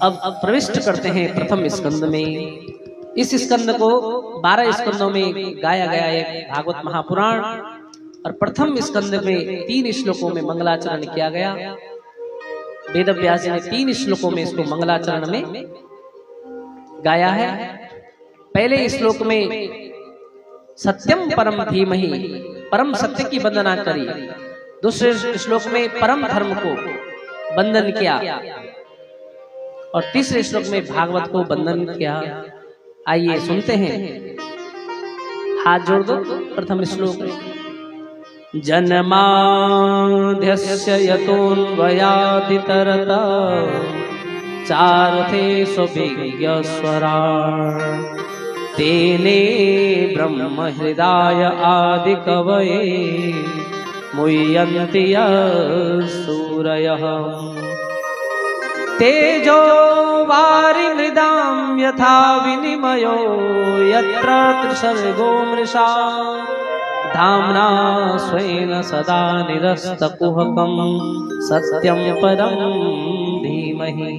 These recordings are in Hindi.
अब प्रविष्ट करते हैं प्रथम स्कंद में। इस स्कंद को 12 स्कंदों में गाया गया एक भागवत महापुराण, और प्रथम स्कंद में 3 श्लोकों में मंगलाचरण किया गया। वेद व्यास ने 3 श्लोकों में इसको मंगलाचरण में गाया है। पहले श्लोक में सत्यम परम धीमहि, परम सत्य की वंदना करी। दूसरे श्लोक में परम धर्म को वंदन किया, और तीसरे श्लोक में भागवत को वंदन किया। आइए सुनते हैं, हाथ जोड़ दो। प्रथम श्लोक में जन्माद्यस्य यतोऽन्वयादितरत चार्थे स्वभिज्ञस्वराट् तेने ब्रह्म हृदय आदि कवये मुह्यन्ति सूरयः तेजो वारिमृदां यथा विनिमयो यत्र त्रिसर्गो मृषा धाम्ना स्वेन सदा निरस्तकुहकं सत्यं परं धीमहि।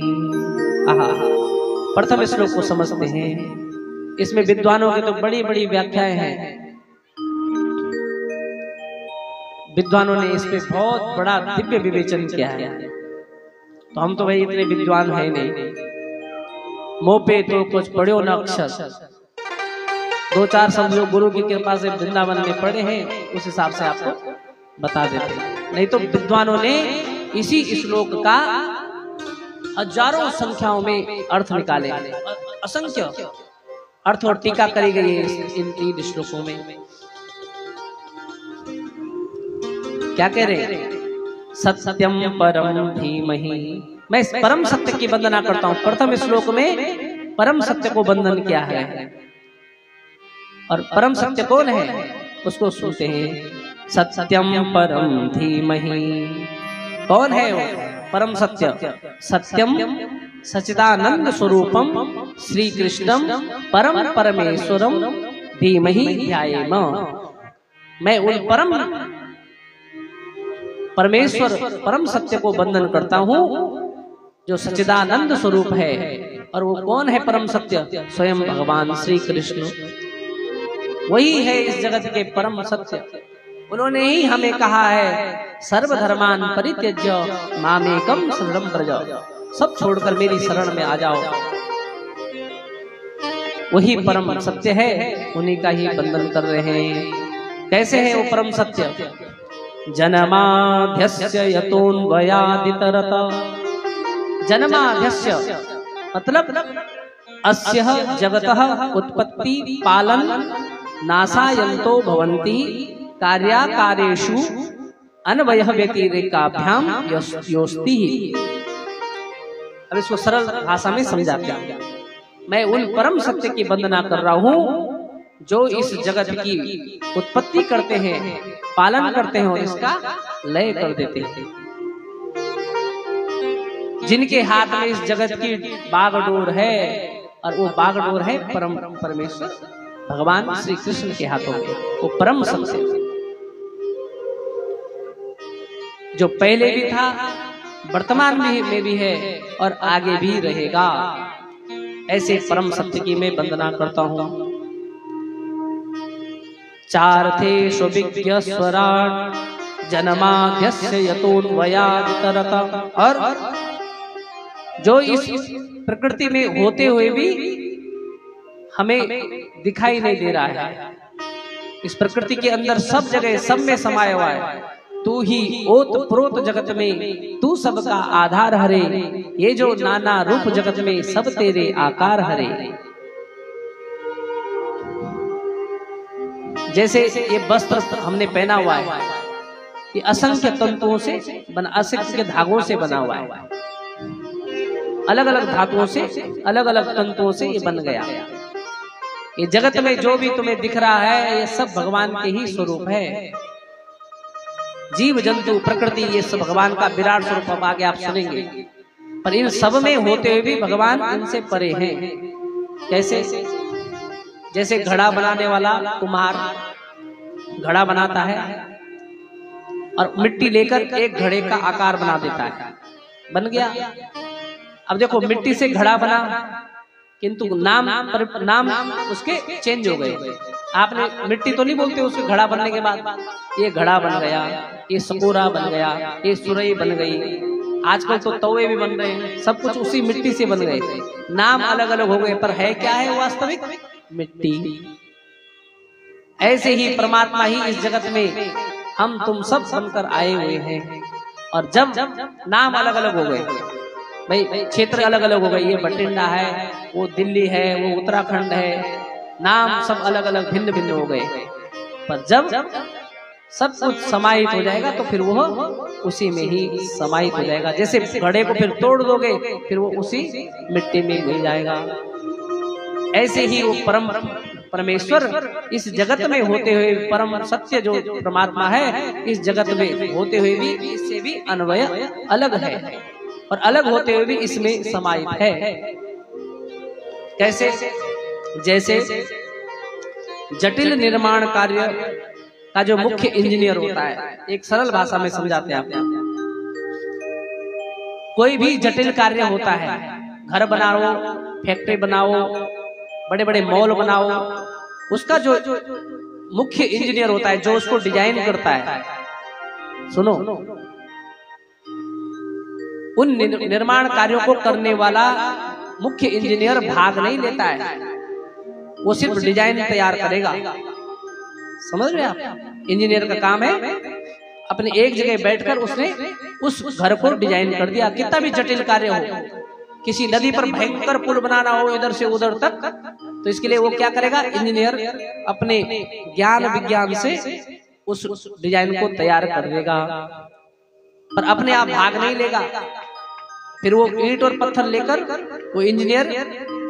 प्रथम श्लोक को समझते हैं। इसमें विद्वानों की तो बड़ी बड़ी व्याख्याएं हैं। विद्वानों ने इस पे बहुत बड़ा दिव्य विवेचन किया है। तो हम तो भाई इतने विद्वान है नहीं, मुंह पे तो कुछ पढ़ो न अक्षर, 2-4 शब्द जो गुरु की कृपा से वृंदावन में पढ़े हैं उस हिसाब से आपको बता देते हैं। नहीं तो विद्वानों ने इसी श्लोक का हजारों संख्याओं में अर्थ निकाले, असंख्य अर्थ और टीका करी गई है इन 3 श्लोकों में। क्या कह रहे हैं? सत्यम परम धीमहि, मैं इस परम सत्य की वंदना करता हूं। प्रथम श्लोक में परम सत्य को वंदन किया है, और परम सत्य कौन है उसको सुनते हैं। सत्यम परम धीमहि, कौन है वो परम सत्य? सत्यम सच्चिदानंद स्वरूपम श्री कृष्णम परम परमेश्वरम धीमहि ध्यायेम। मैं उन परम परमेश्वर परम सत्य को वंदन करता हूँ जो सच्चिदानंद स्वरूप है। और वो कौन है परम सत्य? स्वयं भगवान श्री कृष्ण, वही है इस जगत के परम सत्य। उन्होंने ही हमें कहा है सर्वधर्मान परित्यज्य मामेकं शरणं व्रज, सब छोड़कर मेरी शरण में आ जाओ। वही परम सत्य है, उन्हीं का ही वंदन कर रहे हैं। कैसे है वो परम सत्य? जन्माद्यस्य यतोऽन्वयादितरत, जन्माद्यस्य मतलब अस्य जगतः उत्पत्ति पालन नासायन्तो भवन्ति कार्याकारेषु अन्वयः व्यतिरेकाभ्याम योस्ति। अब इसको सरल भाषा में समझाते हैं। मैं उन परम सत्य की वंदना कर रहा हूं जो इस जगत की उत्पत्ति करते हैं, पालन करते हैं और इसका लय कर देते हैं। जिनके हाथ में इस जगत की बागडोर है, और वो बागडोर है परम परमेश्वर भगवान श्री कृष्ण के हाथों में। वो परम सत्य जो पहले भी था, वर्तमान में भी है और आगे भी रहेगा, ऐसे परम सत्य की मैं वंदना करता हूं। चार्थे स्वभिज्ञ स्वराट जन्माद्यस्य यतोऽन्वयादितरत, और जो इस प्रकृति में होते हुए भी हमें दिखाई नहीं दे रहा है। इस प्रकृति के अंदर सब जगह सब में समाया हुआ है। तू ही ओत प्रोत जगत में तू सबका आधार हरे, ये जो नाना रूप जगत में सब तेरे आकार हरे। जैसे ये वस्त्र हमने पहना हुआ है, ये असंख्य तंतुओं से बना, असंख्य धागों से बना हुआ है। अलग अलग धातुओं से, अलग अलग तंतुओं से ये बन गया। ये जगत में जो भी तुम्हें दिख रहा है ये सब भगवान के ही स्वरूप है। जीव जंतु प्रकृति ये सब भगवान का विराट स्वरूप। अब आगे आप सुनेंगे, पर इन सब में होते हुए भी भगवान इनसे परे हैं। कैसे? जैसे घड़ा बनाने वाला कुम्हार घड़ा बनाता है और मिट्टी लेकर एक घड़े का आकार बना देता है, बन गया। अब देखो मिट्टी से घड़ा बना, किंतु नाम उसके चेंज हो गए। आपने मिट्टी तो नहीं बोलते उसके घड़ा बनने के बाद, ये घड़ा बन गया, ये सकोरा बन गया, ये सुरई बन गई, आजकल तो तवे भी बन रहे हैं, सब कुछ उसी मिट्टी से बन गए। नाम अलग अलग हो गए पर है क्या है वास्तविक? मिट्टी। ऐसे ही परमात्मा ही इस जगत में हम तुम सब बनकर आए हुए हैं। और जब नाम अलग अलग हो गए, भाई क्षेत्र अलग अलग हो गए, ये बठिंडा है, वो दिल्ली है, वो उत्तराखंड है, नाम सब अलग अलग भिन्न भिन्न हो गए, पर जब सब कुछ समाहित हो जाएगा तो फिर वो उसी में ही समाहित हो जाएगा। जैसे घड़े को फिर तोड़ दोगे फिर वो उसी मिट्टी में मिल जाएगा। ऐसे ही वो परमेश्वर इस जगत में होते हुए, परम सत्य जो परमात्मा है इस जगत में होते हुए भी इससे भी अन्वय अलग है, और अलग होते हुए भी इसमें समाहित है। कैसे? जैसे जटिल निर्माण कार्य का जो मुख्य इंजीनियर होता है, एक सरल भाषा में समझाते हैं आपको। कोई भी जटिल कार्य होता है, घर बनाओ, फैक्ट्री बनाओ, बड़े बड़े मॉल बनाओ, उसका जो मुख्य इंजीनियर होता है, जो उसको डिजाइन करता है, सुनो, उन निर्माण कार्यों को करने वाला मुख्य इंजीनियर भाग नहीं लेता है, वो सिर्फ डिजाइन तैयार करेगा। समझ रहे आप? इंजीनियर का काम है अपने एक जगह बैठकर उसने उस घर को डिजाइन कर दिया। कितना भी जटिल कार्य हो, किसी नदी पर भयंकर पुल बनाना हो इधर से उधर तक, तो इसके लिए वो क्या करेगा? इंजीनियर अपने ज्ञान विज्ञान से उस डिजाइन को तैयार कर देगा, पर अपने आप भाग नहीं लेगा। फिर वो ईंट और पत्थर लेकर वो इंजीनियर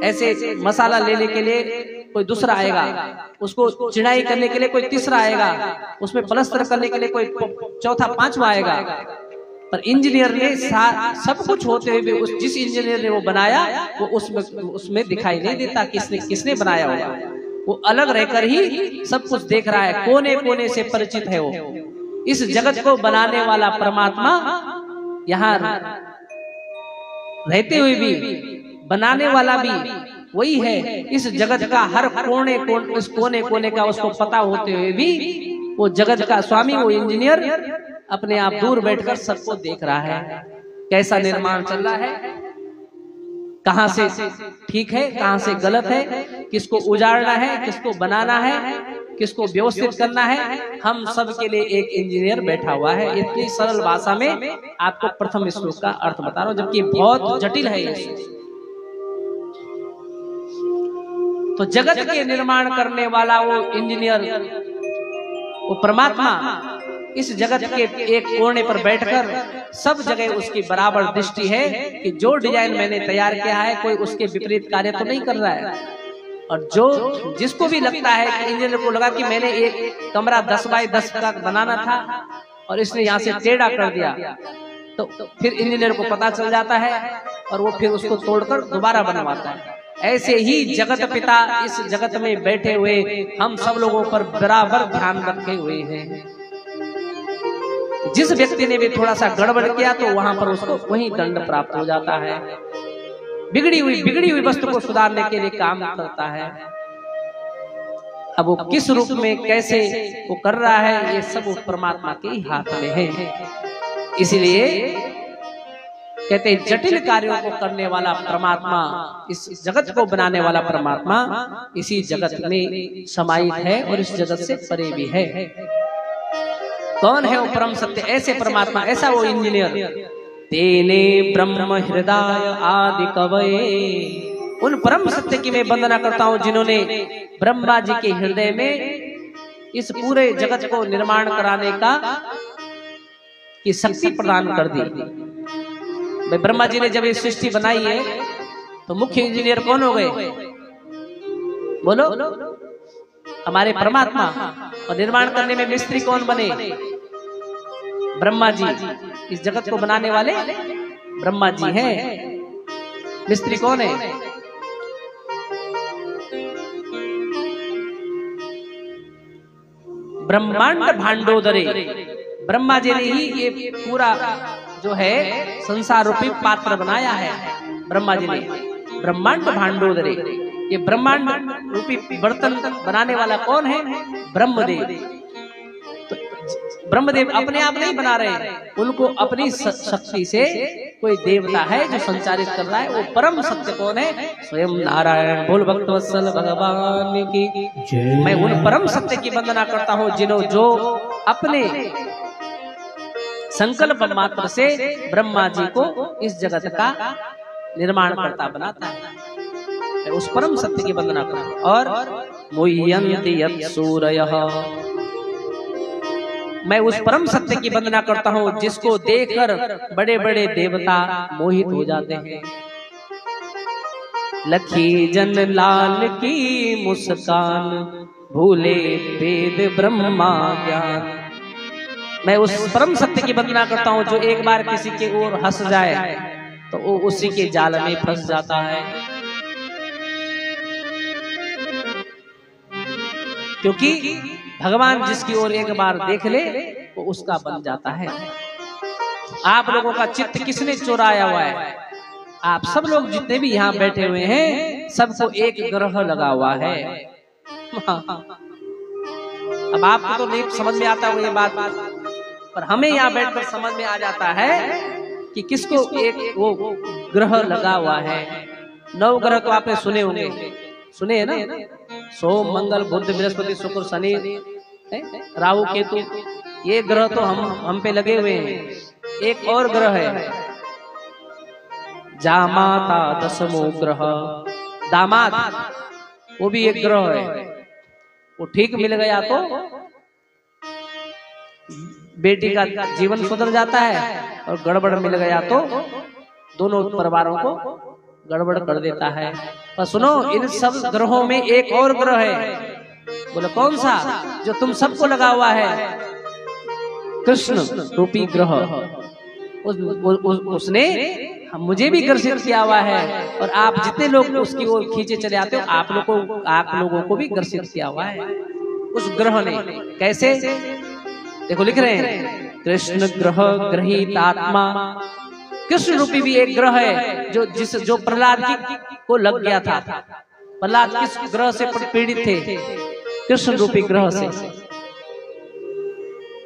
ऐसे मसाला लेने के लिए कोई दूसरा आएगा, उसको चिनाई करने के लिए कोई तीसरा आएगा, उसमें प्लस्तर करने के लिए कोई चौथा पांचवा आएगा। पर इंजीनियर ने सब कुछ होते हुए भी जिस इंजीनियर ने वो बनाया वो उसमें दिखाई नहीं देता किसने बनाया होगा। वो अलग रहकर ही सब कुछ देख रहा है, कोने कोने से परिचित है वो। इस जगत को बनाने वाला परमात्मा यहाँ रहते हुए भी, बनाने वाला भी वही है। इस जगत का हर कोने कोने का उसको पता होते हुए भी वो जगत का स्वामी, वो इंजीनियर अपने आप दूर बैठकर सबको देख रहा है, कैसा निर्माण चल रहा है, कहां से ठीक है, कहां से गलत है, किसको उजाड़ना है, किसको बनाना है, किसको व्यवस्थित करना है। हम सब के लिए एक इंजीनियर बैठा हुआ है। इतनी सरल भाषा में आपको प्रथम श्लोक का अर्थ बता रहा हूं, जबकि बहुत जटिल है ये। तो जगत के निर्माण करने वाला वो इंजीनियर, वो परमात्मा इस जगत के एक कोने पर बैठकर सब जगह उसकी बराबर दृष्टि है कि जो डिजाइन मैंने तैयार किया है कोई उसके विपरीत कार्य तो नहीं कर रहा है। और जो जिसको भी लगता है कि इंजीनियर को लगा कि मैंने एक कमरा 10 बाय 10 का बनाना था और इसने यहाँ से टेढ़ा कर दिया, तो फिर इंजीनियर को पता चल जाता है और वो फिर उसको तोड़कर दोबारा बनवाता है। ऐसे ही जगत पिता इस जगत में बैठे हुए हम सब लोगों पर बराबर ध्यान रखे हुए हैं। जिस व्यक्ति ने भी थोड़ा सा गड़बड़ किया तो वहां पर उसको वही दंड प्राप्त हो जाता है। बिगड़ी हुई वस्तु को सुधारने के लिए काम करता है। अब वो किस रूप में कैसे वो कर रहा है, ये सब परमात्मा के हाथ में है। इसलिए कहते हैं जटिल कार्यों को करने वाला परमात्मा, इस जगत को बनाने वाला परमात्मा इसी जगत में समाहित है और इस जगत से परे भी है। कौन है वो परम सत्य? ऐसे परमात्मा, ऐसा वो इंजीनियर, तेने ब्रह्म हृदय आदि कवये, उन परम सत्य की मैं वंदना करता हूं जिन्होंने ब्रह्मा जी के हृदय में इस पूरे जगत को निर्माण कराने का की शक्ति प्रदान कर दी। भाई ब्रह्मा जी ने जब ये सृष्टि बनाई है तो मुख्य इंजीनियर कौन हो गए? बोलो, हमारे परमात्मा। और निर्माण करने में मिस्त्री कौन बने? ब्रह्मा जी। इस जगत को बनाने वाले ब्रह्मा जी हैं। मिस्त्री कौन है? ब्रह्मांड भांडोदरे, ब्रह्मा जी ने ही ये पूरा जो है संसार रूपी पात्र बनाया है। ब्रह्मा जी ने, ब्रह्मांड भांडोदरे, ये ब्रह्मांड रूपी बर्तन बनाने वाला कौन है? ब्रह्मदेव। तो ब्रह्मदेव अपने आप नहीं बना रहे, उनको अपनी शक्ति से कोई देवता है जो संचालित कर रहा है। वो परम सत्य कौन है? स्वयं नारायण। बोल भक्तवत्सल भगवान की। मैं उन परम सत्य की वंदना करता हूँ जिन्होंने जो अपने संकल्प मात्र से ब्रह्मा जी को इस जगत का निर्माण करता बनाता है। मैं उस परम सत्य की वंदना करता हूँ। और मुह्यन्ति यत् सूरयः, मैं उस परम सत्य की वंदना करता हूँ जिसको देखकर बड़े बड़े देवता मोहित हो जाते हैं। लखी जन लाल की मुस्कान, भूले वेद ब्रह्मा ज्ञान। मैं उस परम सत्य की वंदना करता हूँ जो एक बार किसी के ओर हंस जाए तो वो उसी के जाल में फंस जाता है, क्योंकि भगवान जिसकी ओर एक बार देख ले वो उसका बन जाता है। आप लोगों का चित्त किसने चुराया हुआ है? आप सब लोग जितने भी यहाँ बैठे हुए हैं सबको एक ग्रह लगा हुआ है। अब आपको तो नहीं समझ में आता ये बात, पर हमें यहाँ बैठकर समझ में आ जाता है कि किसको एक वो ग्रह लगा हुआ है। 9 ग्रह तो आपने सुने होंगे, सुने है ना? सोम मंगल बुध बृहस्पति शुक्र शनि राहु केतु, ये ग्रह तो हम पे लगे हुए हैं। एक और ग्रह है जामाता, 10वां ग्रह दामाद, वो भी एक ग्रह है। वो ठीक मिल गया तो बेटी का जीवन सुधर जाता है, और गड़बड़ मिल गया तो दोनों परिवारों को गड़बड़ कर देता है। पर सुनो, इन सब ग्रहों में एक और ग्रह है। बोले कौन सा? जो तुम सबको लगा हुआ है, कृष्ण रूपी ग्रह। उसने मुझे भी ग्रसित किया हुआ है, और आप जितने लोग उसकी ओर खींचे चले आते हो, आप लोगों को भी ग्रसित किया हुआ है उस ग्रह ने। कैसे? देखो लिख रहे हैं, कृष्ण ग्रह ग्रहित आत्मा। कृष्ण रूपी भी एक ग्रह है जो प्रहलाद को लग गया था। प्रहलाद किस ग्रह से पीड़ित थे? कृष्ण रूपी ग्रह से।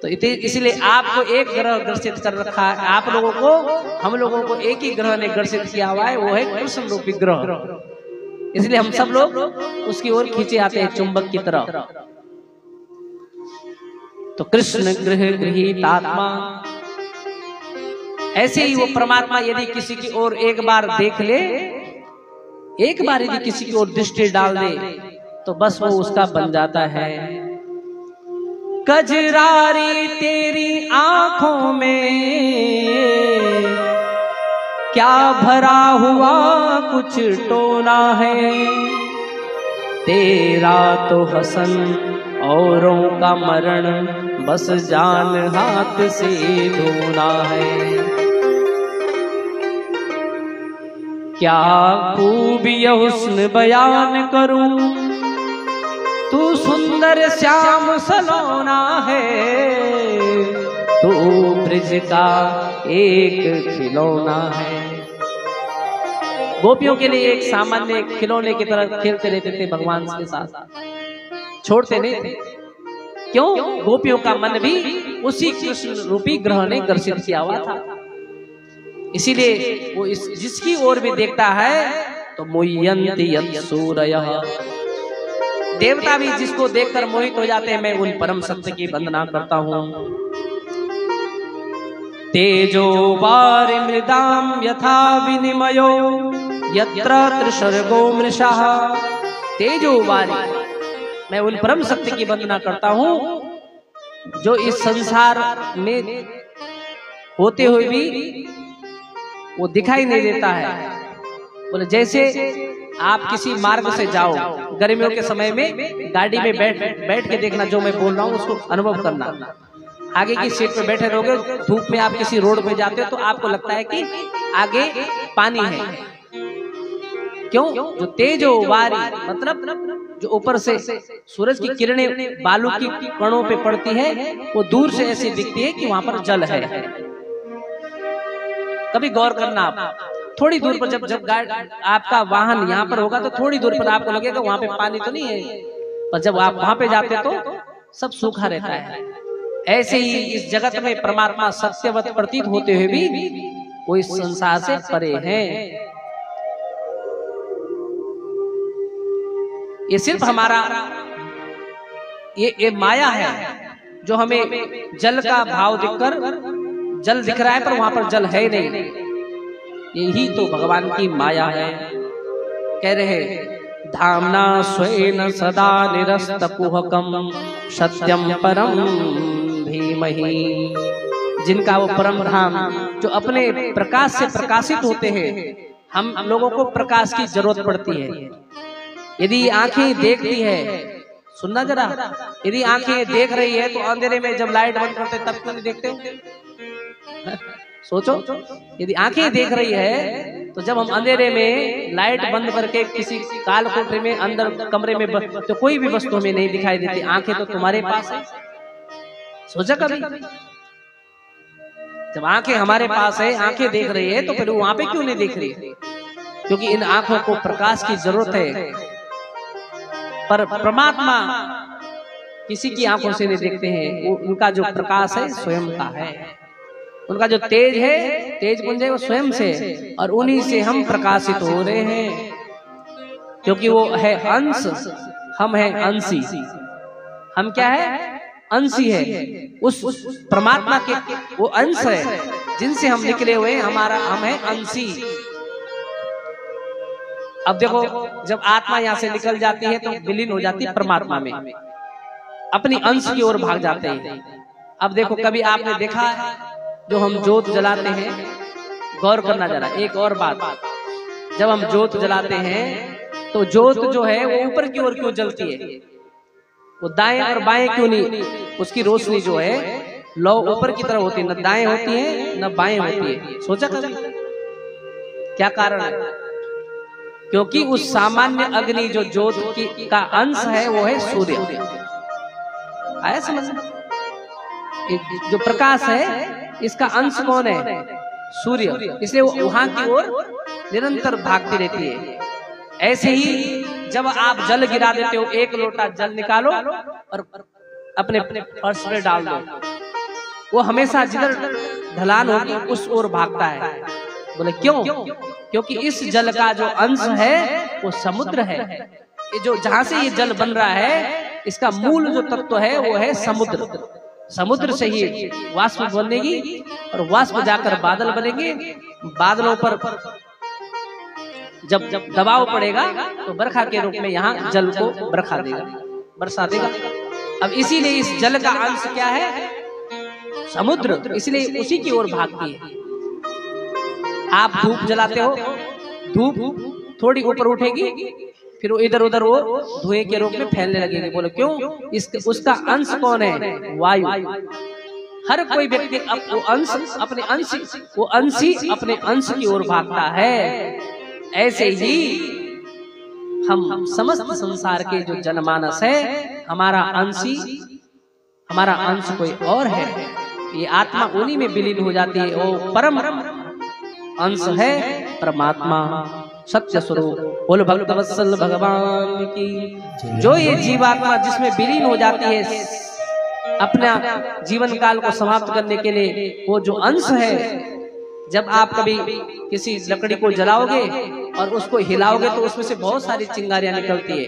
तो इसलिए आपको एक ग्रह ग्रसित कर रखा है। आप लोगों को, हम लोगों को एक ही ग्रह ने ग्रसित किया हुआ है, वो है कृष्ण रूपी ग्रह। इसलिए हम सब लोग उसकी ओर खींचे आते हैं चुंबक की तरह। तो कृष्ण ग्रह गृहीत आत्मा, ऐसे ही वो परमात्मा यदि किसी की ओर एक बार देख ले, एक बार यदि किसी की ओर दृष्टि डाल दे, तो बस वो उसका बन जाता है। कजरारी तेरी आंखों में क्या भरा हुआ कुछ टोना है, तेरा तो हसन औरों का मरण बस जान हाथ से धोना है। क्या खूबी हुस्न बयान करूं, तू सुंदर श्याम सलोना है, तू ब्रिज का एक खिलौना है। गोपियों के लिए एक सामान्य खिलौने की तरह खेलते रहते थे भगवान के साथ, छोड़ते नहीं थे। क्यों? गोपियों का मन भी उसी कृष्ण रूपी ग्रह ने ग्रसित किया हुआ था। इसीलिए वो जिसकी ओर भी देखता है तो मुह्यन्ति यत् सूरयः, देवता भी जिसको देखकर मोहित हो जाते हैं। मैं उन परम सत्य की वंदना करता हूँ। तेजो वारि मृदाम यथा विनिमयो यत्र त्रिसर्गो मृषः। तेजो वारि, मैं उन परम सत्य की वंदना करता हूँ जो इस संसार में होते हुए भी वो दिखाई नहीं देता है। बोले जैसे आप किसी मार्ग से जाओ, गर्मियों के समय में गाड़ी में बैठ के देखना, जो मैं बोल रहा हूँ उसको अनुभव करना। आगे की सीट पे बैठे रहोगे, धूप में आप किसी रोड पे जाते हो तो आपको लगता है कि आगे पानी है। क्यों? जो तेजो वारी मतलब जो ऊपर से सूरज की किरणें बालू की कणों पे पड़ती है, वो दूर से ऐसी दिखती है कि वहां पर जल है। कभी गौर करना आप, थोड़ी दूर पर जब आपका वाहन यहाँ पर होगा तो थोड़ी दूर पर आपको लगेगा वहां पे पानी तो नहीं है, पर जब आप वहां पे जाते तो सब सूखा रहता है। ऐसे ही इस जगत में परमात्मा सत्यवत प्रतीत होते हुए भी वो इस संसार से परे हैं। ये सिर्फ हमारा ये माया है जो हमें जल का भाव दिखकर जल दिख रहा है पर वहां पर जल है नहीं। यही तो भगवान की माया है। कह रहे धामना स्वेन सदा निरस्तकुहकम सत्यम परम धीमहि। जिनका वो परम धाम जो अपने प्रकाश से प्रकाशित होते हैं, हम लोगों को प्रकाश की जरूरत पड़ती है। यदि आंखें देखती है, सुनना जरा, यदि आंखें देख रही है तो अंधेरे में जब लाइट बंद करते तब क्यों नहीं देखते? सोचो, यदि आंखें देख रही है तो जब हम अंधेरे में लाइट बंद करके किसी काल कोठरी में अंदर कमरे में तो कोई भी वस्तु हमें नहीं दिखाई देती। आंखें तो तुम्हारे पास है, सोचा कभी? जब आंखें हमारे पास है, आंखें देख रही है, तो फिर वहां पे क्यों नहीं देख रही? क्योंकि इन आंखों को प्रकाश की जरूरत है। पर परमात्मा किसी की आंखों से नहीं देखते हैं। उनका जो प्रकाश है स्वयं का है, उनका जो तेज है, तेज पुंज है, वो स्वयं से, और उन्हीं से हम प्रकाशित हो रहे हैं। क्योंकि वो है अंश, हम हैं अंशी। हम क्या है? अंशी है। उस परमात्मा के वो अंश है जिनसे हम निकले हुए हैं। हम है अंशी। अब देखो, जब आत्मा यहाँ से निकल जाती है तो विलीन हो जाती है परमात्मा में, अपनी अंश की ओर भाग जाते हैं। अब देखो, कभी आपने देखा है जो हम जोत जलाते हैं, गौर करना जरा एक और बात, जब हम जोत जलाते हैं तो जोत जो है वो ऊपर की ओर क्यों जलती है? वो दाएं और बाएं क्यों नहीं? उसकी रोशनी जो है लौ ऊपर की तरफ होती है, न दाएं होती है न बाएं होती है। सोचा कभी क्या कारण है? क्योंकि उस सामान्य अग्नि जो जोत की का अंश है वो है सूर्य। आया समझ? जो प्रकाश है इसका अंश कौन है? सूर्य। इसलिए वो वहां की ओर निरंतर भागती रहती है। ऐसे ही जब आप जल गिरा देते हो, एक लोटा जल निकालो और अपने फर्श पे डाल दो, वो हमेशा जिधर ढलान होगी उस ओर भागता है। बोले क्यों? क्योंकि इस जल का जो अंश है वो समुद्र है। ये जो जहां से ये जल बन रहा है, इसका मूल जो तत्व है वो है समुद्र। समुद्र से ही वाष्प बनेगी और वाष्प जाकर बादल बनेंगे। बादलों पर जब दबाव पड़ेगा तो बरखा के रूप में यहाँ जल को बरखा देगा, बरसा देगा। अब इसीलिए इस जल का अंश क्या है? समुद्र। इसलिए उसी की ओर भागती है। आप धूप जलाते हो, धूप थोड़ी ऊपर उठेगी, फिर वो इधर उधर वो धुएं के रूप में फैलने लगेगी। बोलो क्यों? उसका अंश कौन है? वायु। हर कोई व्यक्ति वो अंशी अपने अंश की ओर भागता है। ऐसे ही हम समस्त संसार के जो जनमानस है, हमारा अंश कोई और है। ये आत्मा उन्हीं में विलीन हो जाती है। वो परम अंश है परमात्मा, सत्य स्वरूप। बोलो भक्त वत्सल भगवान की। जो ये जीवात्मा जिसमें विलीन हो जाती है अपना जीवन काल को समाप्त करने के लिए, वो जो अंश है, जब आप कभी किसी लकड़ी को जलाओगे और उसको हिलाओगे तो उसमें से बहुत सारी चिंगारियां निकलती है,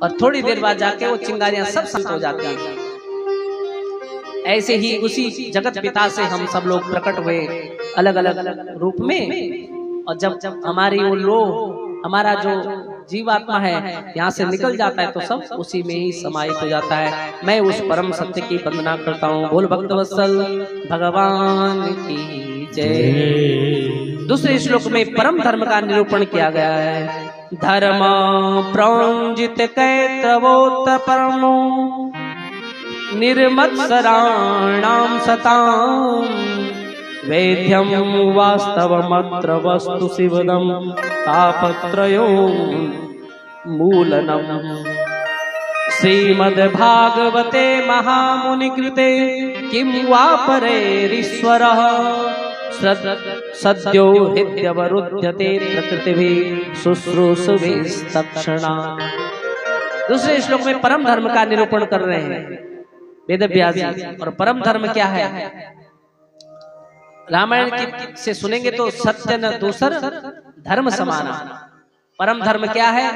और थोड़ी देर बाद जाके वो चिंगारियां सब शांत हो जाती हैं। ऐसे ही उसी जगत पिता से हम सब लोग प्रकट हुए अलग अलग रूप में। और जब हमारी वो हमारा जो जीवात्मा है यहाँ से निकल जाता है तो सब उसी में ही समाहित हो जाता है। मैं उस परम सत्य की वंदना करता हूँ। बोल भक्त वत्सल भगवान की जय। दूसरे श्लोक में परम धर्म का निरूपण किया गया है। धर्म प्रौंजित कैतवोत परमो निर्मत्सराणाम सताम वेद्यम वास्तवमत्र वस्तु शिवदम तापत्रयो मूलनम। श्रीमद्भागवते महामुनि कृते किं वा परेरीश्वरः सद्यो हित्यवरुध्यते प्रकृतिभिः शुश्रूषुभिस्तक्षणा। दूसरे श्लोक में परम धर्म का निरूपण कर रहे हैं वेदव्यास जी। और परम धर्म क्या है? रामायण की से सुनेंगे तो सत्य न दूसर धर्म समाना। परम धर्म क्या है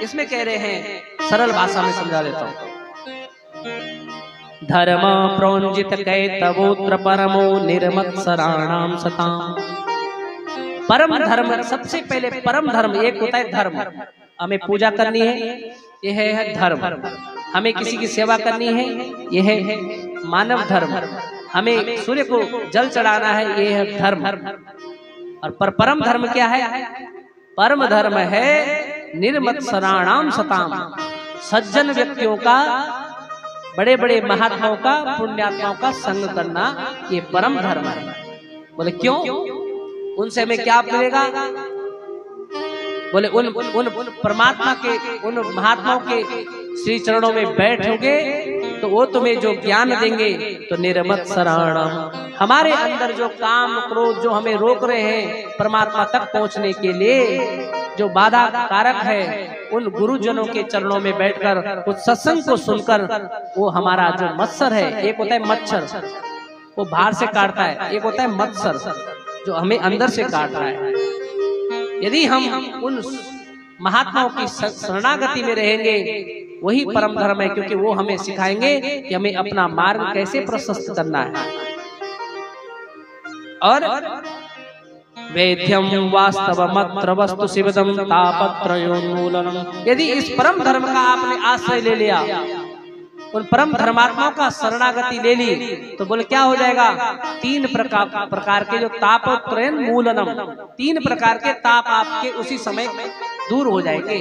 इसमें कह रहे हैं, सरल भाषा में समझा देता हूं। धर्म प्रोंजित कैतवोत्र परमो निर्मत्सराणाम सताम। परम धर्म, सबसे पहले परम धर्म एक होता है धर्म, हमें पूजा करनी है, यह है धर्म। हमें किसी की सेवा करनी है, यह है मानव धर्म। हमें सूर्य को जल चढ़ाना है, यह है धर्म। और परम धर्म क्या है? परम धर्म है निर्मत्सराणाम सताम। सज्जन व्यक्तियों का, बड़े बड़े महात्माओं का, पुण्यात्माओं का संग करना, ये परम धर्म है। बोले क्यों? उनसे हमें क्या मिलेगा? बोले उन परमात्मा के, उन महात्माओं के श्री चरणों में बैठोगे तो वो तुम्हें जो ज्ञान देंगे तो निर्मत्सराणाम। हमारे अंदर जो काम क्रोध जो हमें रोक रहे हैं परमात्मा तक पहुंचने के लिए, जो बाधा कारक है, उन गुरुजनों के चरणों में बैठकर उस सत्संग को सुनकर, वो हमारा जो मत्सर है, एक होता है मच्छर वो बाहर से काटता है, एक होता है मत्सर जो हमें अंदर से काट रहा है। यदि हम उन महात्माओं की शरणागति में रहेंगे, वही परम धर्म है, क्योंकि वो हमें सिखाएंगे कि हमें अपना मार्ग कैसे प्रशस्त करना है। और वेद्यम वास्तवमत्र वस्तु शिवदम तापत्रयोन्मूलनम। यदि इस परम धर्म का आपने आश्रय ले लिया, उन परम धर्मात्माओं का शरणागति ले ली, तो बोले क्या हो जाएगा? तीन प्रकार के जो तापत्रयोन्मूलनम, तीन प्रकार के ताप आपके उसी समय दूर हो जाएंगे।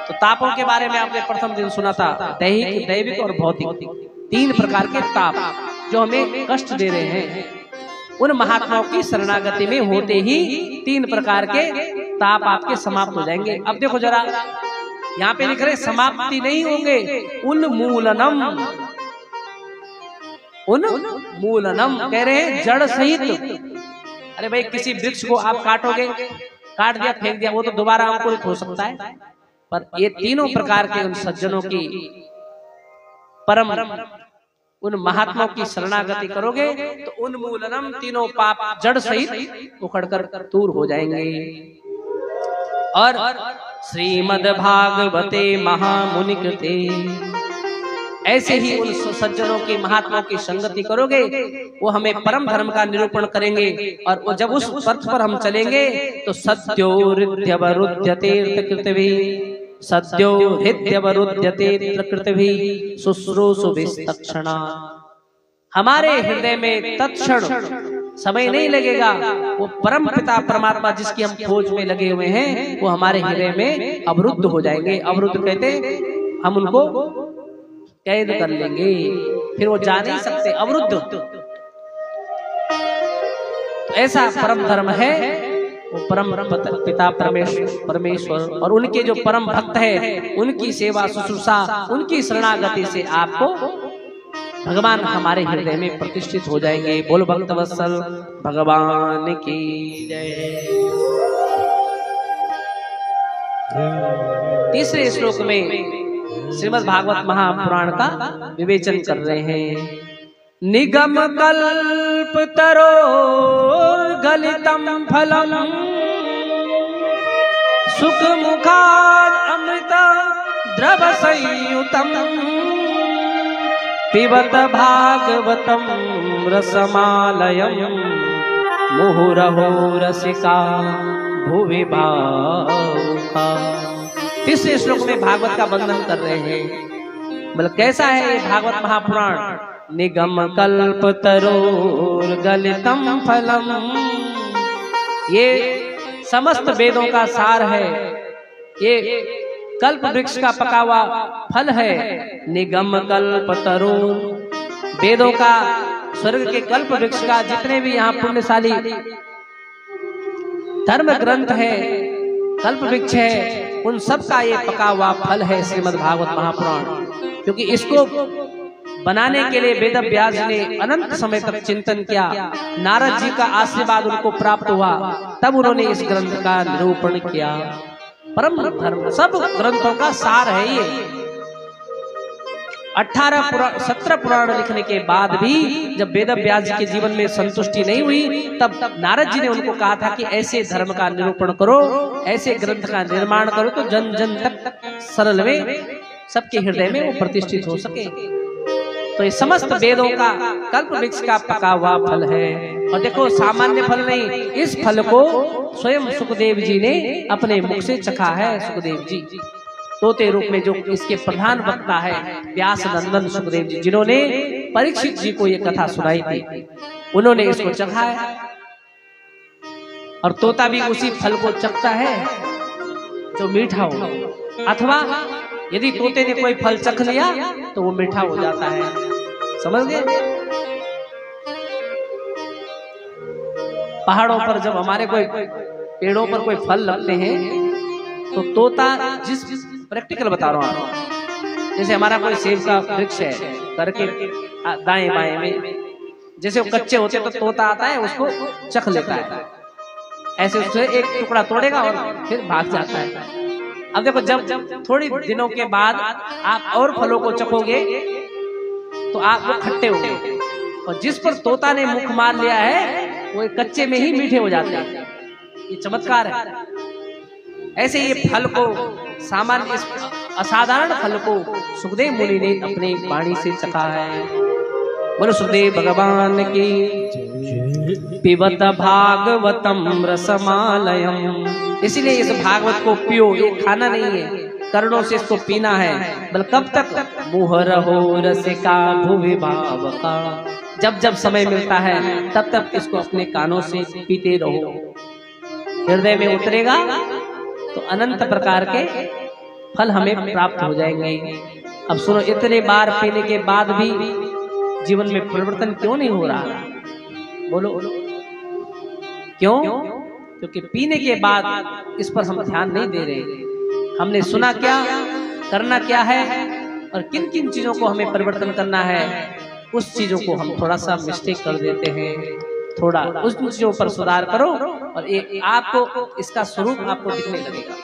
तो तापों के बारे में आपने प्रथम दिन सुना था, दैहिक, दैविक और भौतिक। तीन प्रकार के ताप जो हमें कष्ट दे रहे हैं, उन महात्माओं की शरणागति में होते ही तीन प्रकार के ताप आपके समाप्त हो जाएंगे। अब देखो जरा, यहाँ पे लिख रहे समाप्ति नहीं होंगे, उन्मूलनम। उन्मूलनम कह रहे हैं जड़ सहित। अरे भाई, किसी वृक्ष को आप काटोगे, काट दिया, फेंक दिया, वो तो दोबारा अंकुरित हो सकता है, पर ये तीनों प्रकार के उन सज्जनों की, परम उन महात्माओं की शरणागति करोगे तो उन्मूलनम, तीनों पाप जड़ सहित उखड़कर दूर हो जाएंगे। और श्रीमद् भागवते महामुनि कृते, ऐसे ही उन सज्जनों की, महात्माओं की संगति करोगे, वो हमें परम धर्म का निरूपण करेंगे। और वो जब उस पथ पर हम चलेंगे तो सत्यो हृद्यवरुध्यते कृतभिः, सद्यो हृद्यवरुध्यते प्रकृतिभिः शुश्रूषुभिस्तक्षणा। हमारे हृदय में तत्क्षण समय नहीं लगेगा, वो परम पिता परमात्मा जिसकी हम खोज में लगे हुए हैं, वो हमारे हृदय में अवरुद्ध हो जाएंगे। अवरुद्ध कहते हम उनको कैद कर लेंगे, फिर वो जा नहीं सकते, अवरुद्ध। तो ऐसा परम धर्म है वो परम पिता परमेश्वर और उनके जो परम भक्त है, उनकी सेवा शुश्रूषा, उनकी शरणागति से आपको भगवान हमारे हृदय में प्रतिष्ठित हो जाएंगे। बोल भक्त वत्सल भगवान की जय। तीसरे श्लोक में श्रीमद् भागवत महापुराण का विवेचन कर रहे हैं। निगम कल्प तरो गलितम फलम सुख मुखाद अमृत द्रव संयुतम पिबत भागवतम रसमालयम मुहुरहो रसिका भुवि भावुका। तीसरे श्लोक में भागवत का वर्णन कर रहे हैं। मतलब कैसा है ये भागवत महापुराण? निगम कल्प तरोर गलितम फलम, ये समस्त वेदों का सार है, ये कल्प वृक्ष का पका हुआ फल है। निगम कल्प तरोर, वेदों का, स्वर्ग के कल्प वृक्ष का, जितने भी यहाँ पुण्यशाली धर्म ग्रंथ है, कल्प वृक्ष है, उन सब का ये पका हुआ फल है श्रीमद् भागवत महापुराण। क्योंकि इसको बनाने के लिए वेद व्यास ने अनंत समय तक चिंतन किया। नारद जी का आशीर्वाद उनको प्राप्त हुआ, तब उन्होंने इस ग्रंथ का निरूपण किया। परम धर्म सब ग्रंथों का सार है ये। 17 पुराण लिखने के बाद भी जब वेद व्यास जी के जीवन में संतुष्टि नहीं हुई, तब नारद जी ने उनको कहा था कि ऐसे धर्म का निरूपण करो, ऐसे ग्रंथ का निर्माण करो तो जन जन तक सरल में सबके हृदय में वो प्रतिष्ठित हो सके। तो ये समस्त वेदों का कल्प वृक्ष का पका हुआ फल है। और देखो सामान्य फल नहीं, इस फल को स्वयं सुखदेव जी ने अपने मुख से चखा है। सुखदेव जी तोते रूप में जो इसके प्रधान वक्ता है व्यास नंदन सुखदेव जी, जिन्होंने परीक्षित जी को ये कथा सुनाई थी, उन्होंने इसको चखा है। और तोता भी उसी फल को चखता है जो मीठा हो, अथवा यदि तोते ने कोई फल चख लिया तो वो मीठा हो जाता है। समझ गए? पहाड़ों पर जब हमारे कोई पेड़ों पर कोई फल लगते हैं तो तोता, जिस प्रैक्टिकल बता रहा हूं आपको, जैसे हमारा कोई सेब का वृक्ष है करके दाएं बाएं में, जैसे वो कच्चे होते तो तोता आता है उसको चख लेता है, ऐसे उससे एक टुकड़ा तोड़ेगा और फिर भाग जाता है। अब देखो जब थोड़ी दिनों के बाद आप और फलों को चखोगे तो आप वो खट्टे होंगे, और जिस पर तोता ने मुख मार लिया है वो कच्चे में ही मीठे हो जाते हैं। ये चमत्कार है। ऐसे ये फल को, सामान्य इस असाधारण फल को सुखदेव मुनि ने अपने वाणी से चखा है। बोलो सुखदेव भगवान की। पिबत भागवतम रसमालयम, इसीलिए इस भागवत को पियो, ये खाना नहीं है, कर्णों से इसको पीना है। बल कब तक? मुहर हो रसिका भुवि भावका, जब जब समय मिलता है तब तब इसको अपने कानों से पीते रहो, हृदय में उतरेगा तो अनंत प्रकार के फल हमें प्राप्त हो जाएंगे। अब सुनो, इतने बार पीने के बाद भी जीवन में परिवर्तन क्यों नहीं हो रहा? बोलो क्यों? क्योंकि पीने के बाद इस पर हम ध्यान नहीं दे रहे। हमने सुना क्या, करना क्या है, और किन किन चीजों को हमें परिवर्तन करना है, उस चीजों को हम थोड़ा सा मिस्टेक कर देते हैं। थोड़ा उस चीजों पर सुधार करो और आपको इसका स्वरूप आपको दिखने लगेगा।